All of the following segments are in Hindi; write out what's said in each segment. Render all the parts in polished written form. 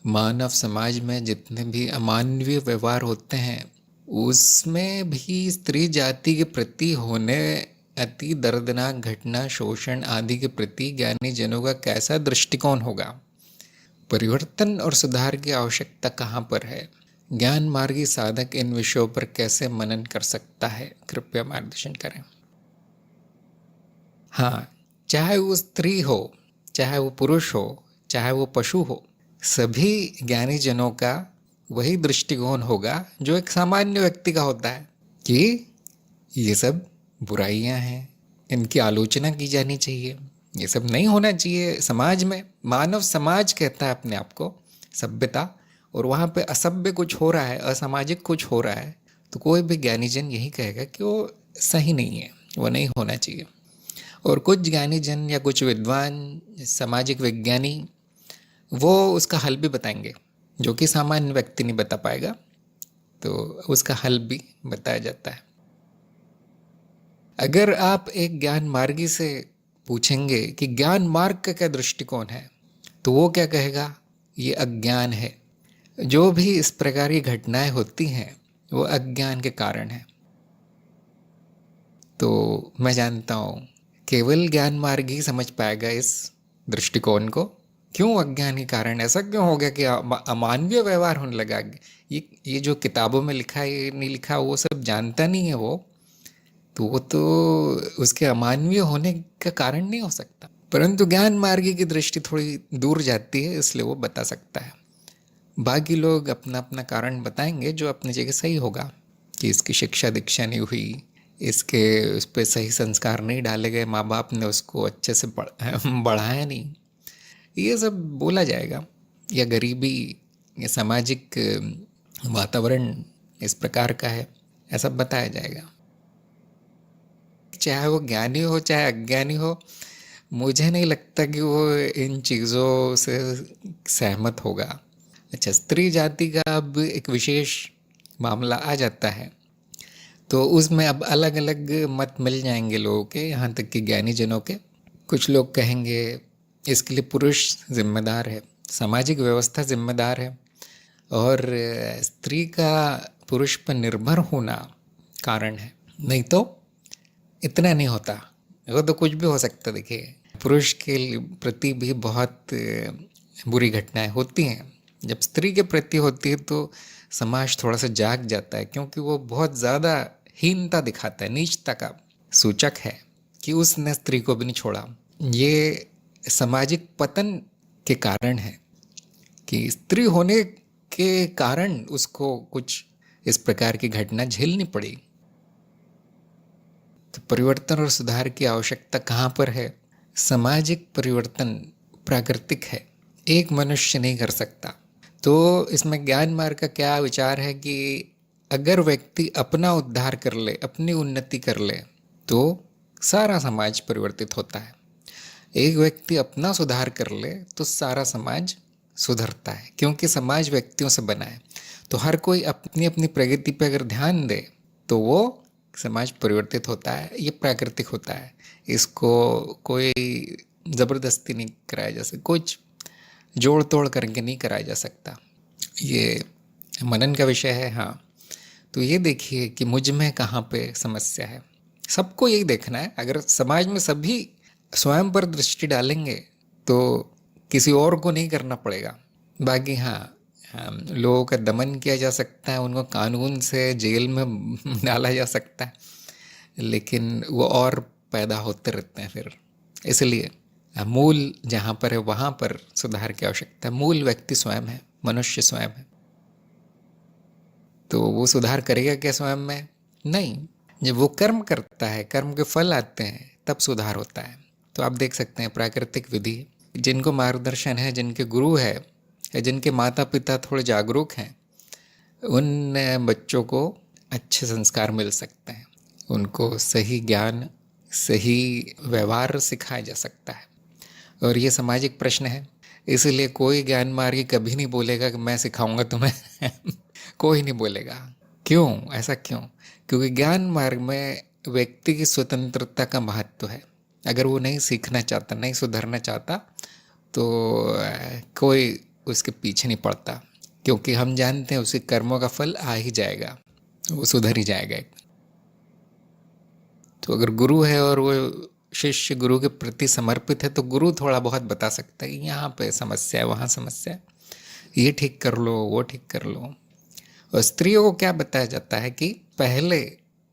मानव समाज में जितने भी अमानवीय व्यवहार होते हैं उसमें भी स्त्री जाति के प्रति होने अति दर्दनाक घटना, शोषण आदि के प्रति ज्ञानी जनों का कैसा दृष्टिकोण होगा? परिवर्तन और सुधार की आवश्यकता कहाँ पर है? ज्ञान मार्गी साधक इन विषयों पर कैसे मनन कर सकता है? कृपया मार्गदर्शन करें। हाँ, चाहे वो स्त्री हो, चाहे वो पुरुष हो, चाहे वो पशु हो, सभी ज्ञानी जनों का वही दृष्टिकोण होगा जो एक सामान्य व्यक्ति का होता है कि ये सब बुराइयां हैं, इनकी आलोचना की जानी चाहिए, ये सब नहीं होना चाहिए। समाज में मानव समाज कहता है अपने आप को सभ्यता, और वहाँ पे असभ्य कुछ हो रहा है, असामाजिक कुछ हो रहा है, तो कोई भी ज्ञानीजन यही कहेगा कि वो सही नहीं है, वो नहीं होना चाहिए। और कुछ ज्ञानीजन या कुछ विद्वान सामाजिक विज्ञानी वो उसका हल भी बताएंगे जो कि सामान्य व्यक्ति नहीं बता पाएगा, तो उसका हल भी बताया जाता है। अगर आप एक ज्ञान मार्गी से पूछेंगे कि ज्ञान मार्ग का क्या दृष्टिकोण है, तो वो क्या कहेगा? ये अज्ञान है। जो भी इस प्रकार की घटनाएं होती हैं वो अज्ञान के कारण है। तो मैं जानता हूँ केवल ज्ञान मार्ग ही समझ पाएगा इस दृष्टिकोण को। क्यों अज्ञान के कारण? ऐसा क्यों हो गया कि अमानवीय व्यवहार होने लगा? ये जो किताबों में लिखा है, ये नहीं लिखा, वो सब जानता नहीं है वो, तो वो तो उसके अमानवीय होने का कारण नहीं हो सकता। परंतु ज्ञान मार्गी की दृष्टि थोड़ी दूर जाती है, इसलिए वो बता सकता है। बाकी लोग अपना अपना कारण बताएंगे जो अपनी जगह सही होगा, कि इसकी शिक्षा दीक्षा नहीं हुई, इसके उस पर सही संस्कार नहीं डाले गए, माँ बाप ने उसको अच्छे से बढ़ाया नहीं, ये सब बोला जाएगा। या गरीबी, या सामाजिक वातावरण इस प्रकार का है, ऐसा बताया जाएगा। चाहे वो ज्ञानी हो चाहे अज्ञानी हो, मुझे नहीं लगता कि वो इन चीज़ों से सहमत होगा। अच्छा, स्त्री जाति का अब एक विशेष मामला आ जाता है, तो उसमें अब अलग अलग मत मिल जाएंगे लोगों के, यहाँ तक कि ज्ञानी जनों के। कुछ लोग कहेंगे इसके लिए पुरुष जिम्मेदार है, सामाजिक व्यवस्था जिम्मेदार है, और स्त्री का पुरुष पर निर्भर होना कारण है, नहीं तो इतना नहीं होता। वो तो कुछ भी हो सकता। देखिए, पुरुष के प्रति भी बहुत बुरी घटनाएं होती हैं, जब स्त्री के प्रति होती है तो समाज थोड़ा सा जाग जाता है, क्योंकि वो बहुत ज़्यादा हीनता दिखाता है, नीचता का सूचक है कि उसने स्त्री को भी नहीं छोड़ा। ये सामाजिक पतन के कारण है कि स्त्री होने के कारण उसको कुछ इस प्रकार की घटना झेलनी पड़ी। तो परिवर्तन और सुधार की आवश्यकता कहाँ पर है? सामाजिक परिवर्तन प्राकृतिक है, एक मनुष्य नहीं कर सकता। तो इसमें ज्ञान मार्ग का क्या विचार है कि अगर व्यक्ति अपना उद्धार कर ले, अपनी उन्नति कर ले, तो सारा समाज परिवर्तित होता है। एक व्यक्ति अपना सुधार कर ले तो सारा समाज सुधरता है, क्योंकि समाज व्यक्तियों से बना है। तो हर कोई अपनी अपनी प्रगति पर अगर ध्यान दे तो वो समाज परिवर्तित होता है। ये प्राकृतिक होता है, इसको कोई ज़बरदस्ती नहीं कराया जा सकता, कुछ जोड़ तोड़ करके नहीं कराया जा सकता। ये मनन का विषय है। हाँ, तो ये देखिए कि मुझ में कहाँ पे समस्या है, सबको यही देखना है। अगर समाज में सभी स्वयं पर दृष्टि डालेंगे तो किसी और को नहीं करना पड़ेगा। बाकी हाँ, लोगों का दमन किया जा सकता है, उनको कानून से जेल में डाला जा सकता है, लेकिन वो और पैदा होते रहते हैं फिर। इसलिए मूल जहाँ पर है वहाँ पर सुधार की आवश्यकता है। मूल व्यक्ति स्वयं है, मनुष्य स्वयं है। तो वो सुधार करेगा क्या स्वयं में? नहीं, जब वो कर्म करता है, कर्म के फल आते हैं, तब सुधार होता है। तो आप देख सकते हैं प्राकृतिक विधि, जिनको मार्गदर्शन है, जिनके गुरु है, या जिनके माता पिता थोड़े जागरूक हैं, उन बच्चों को अच्छे संस्कार मिल सकते हैं, उनको सही ज्ञान, सही व्यवहार सिखाया जा सकता है। और ये सामाजिक प्रश्न है, इसलिए कोई ज्ञान मार्गी कभी नहीं बोलेगा कि मैं सिखाऊंगा तुम्हें कोई नहीं बोलेगा। क्यों? ऐसा क्यों? क्योंकि ज्ञान मार्ग में व्यक्ति की स्वतंत्रता का महत्व है। अगर वो नहीं सीखना चाहता, नहीं सुधरना चाहता, तो कोई उसके पीछे नहीं पड़ता, क्योंकि हम जानते हैं उसके कर्मों का फल आ ही जाएगा, वो सुधर ही जाएगा। तो अगर गुरु है और वो शिष्य गुरु के प्रति समर्पित है, तो गुरु थोड़ा बहुत बता सकता है कि यहाँ पे समस्या है, वहाँ समस्या है, ये ठीक कर लो, वो ठीक कर लो। और स्त्रियों को क्या बताया जाता है कि पहले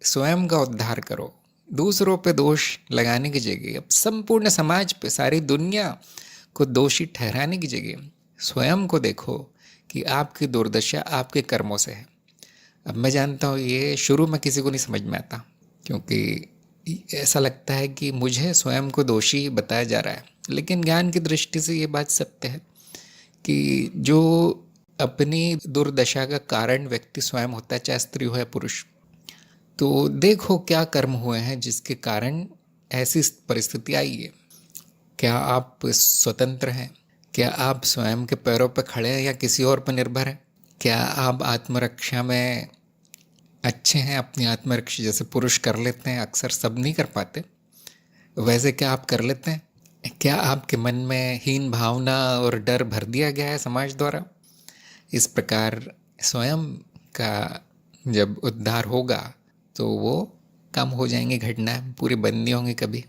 स्वयं का उद्धार करो, दूसरों पे दोष लगाने की जगह, अब संपूर्ण समाज पे, सारी दुनिया को दोषी ठहराने की जगह स्वयं को देखो कि आपकी दुर्दशा आपके कर्मों से है। अब मैं जानता हूँ ये शुरू में किसी को नहीं समझ में आता, क्योंकि ऐसा लगता है कि मुझे स्वयं को दोषी बताया जा रहा है। लेकिन ज्ञान की दृष्टि से ये बात सत्य है कि जो अपनी दुर्दशा का कारण व्यक्ति स्वयं होता है, चाहे स्त्री हो या पुरुष। तो देखो क्या कर्म हुए हैं जिसके कारण ऐसी परिस्थिति आई है। क्या आप स्वतंत्र हैं? क्या आप स्वयं के पैरों पर खड़े हैं या किसी और पर निर्भर हैं? क्या आप आत्मरक्षा में अच्छे हैं? अपनी आत्मरक्षा जैसे पुरुष कर लेते हैं, अक्सर सब नहीं कर पाते, वैसे क्या आप कर लेते हैं? क्या आपके मन में हीन भावना और डर भर दिया गया है समाज द्वारा? इस प्रकार स्वयं का जब उद्धार होगा तो वो कम हो जाएंगी घटनाएं, पूरी बंद नहीं होंगी कभी।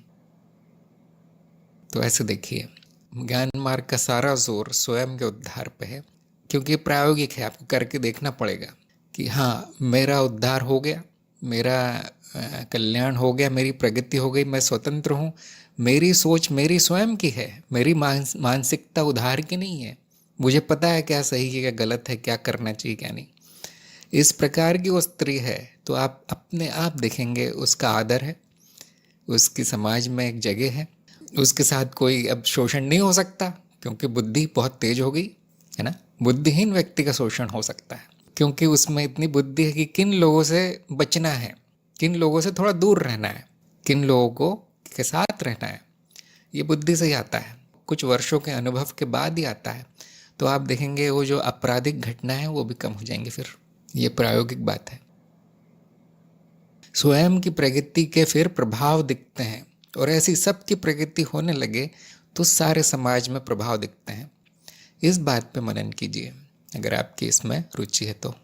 तो ऐसे देखिए, ज्ञान मार्ग का सारा जोर स्वयं के उद्धार पे है, क्योंकि प्रायोगिक है, आपको करके देखना पड़ेगा कि हाँ मेरा उद्धार हो गया, मेरा कल्याण हो गया, मेरी प्रगति हो गई, मैं स्वतंत्र हूँ, मेरी सोच मेरी स्वयं की है, मेरी मानसिकता उधार की नहीं है, मुझे पता है क्या सही है क्या गलत है, क्या करना चाहिए क्या नहीं। इस प्रकार की वो स्त्री है तो आप अपने आप देखेंगे उसका आदर है, उसकी समाज में एक जगह है, उसके साथ कोई अब शोषण नहीं हो सकता, क्योंकि बुद्धि बहुत तेज हो गई है ना। बुद्धिहीन व्यक्ति का शोषण हो सकता है, क्योंकि उसमें इतनी बुद्धि है कि किन लोगों से बचना है, किन लोगों से थोड़ा दूर रहना है, किन लोगों को के साथ रहना है। ये बुद्धि से ही आता है, कुछ वर्षों के अनुभव के बाद ही आता है। तो आप देखेंगे वो जो आपराधिक घटना है वो भी कम हो जाएंगी फिर। ये प्रायोगिक बात है। स्वयं की प्रगति के फिर प्रभाव दिखते हैं, और ऐसी सबकी प्रगति होने लगे तो सारे समाज में प्रभाव दिखते हैं। इस बात पे मनन कीजिए अगर आपकी इसमें रुचि है तो।